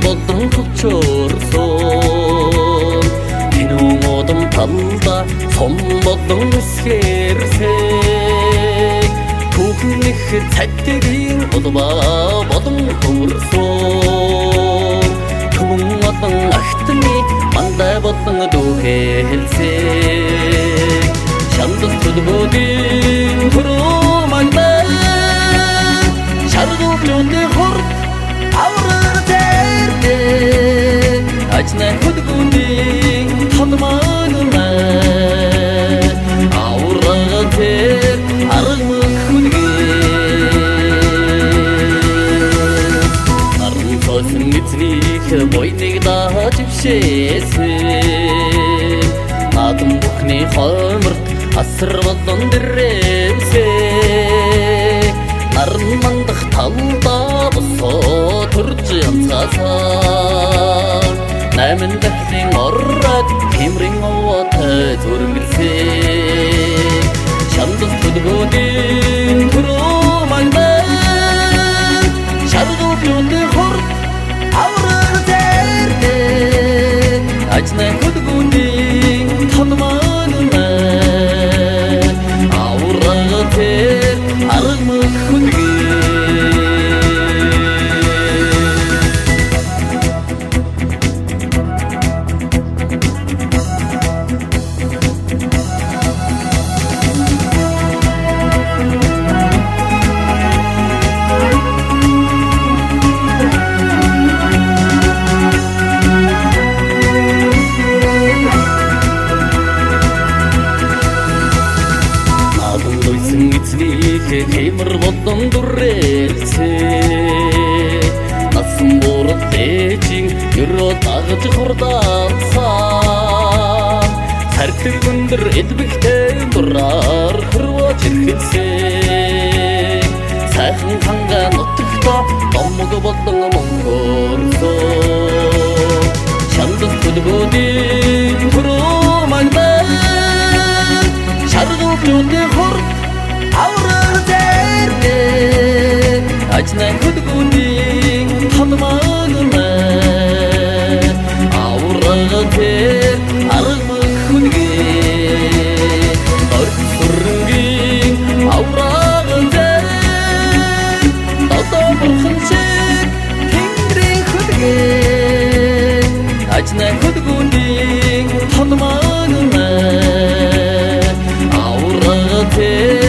болон тучурсон кино модон талда сон болон үсгэрсэг түүхнэх цагдгийн улбаа болон хөрсөн түмэн олон ахтны мандай болон дүүхэлсэг шандас төлбөдийн түрүү мандаа шаргуулны хор аврал тэрдэ ажнай хөдгүний хадманна аврал тэр аргамх хүнгээ арн тосын эцнийх бойныг дааж ившээсэн надам бүхний хойморт асар болон дэрэмсээ наран мандах талда босоо төрж янцаасаа найман дахлын орраад хэмрэн овоотой зүрмэлсээ шандас төлбөдийн түрүү мандаа шаргуулны хор аврал тэрдэ ажнай хөдгүний талманна аврал тэр аргамх хүнгээ хэмэр болон дүрэлцээ насан буруу дэжин ерөө дагаж хурдаалсан сартэг өндөр элбэгтэй дураар хөрвөж ирхэлсээ сайхан хангаа нутагта домог болон монгорсоо шандас төлбөдийн түрүү мандаа шаргуулны хор аврал тэрдэ ажнай хөдгүний талманна аврал тэр аргамх хүнгээ орсургийн аврал тэр дотоомхон шиг тэнгэрийн хөдгөө ажнай хөдгүний талманна аврал тэр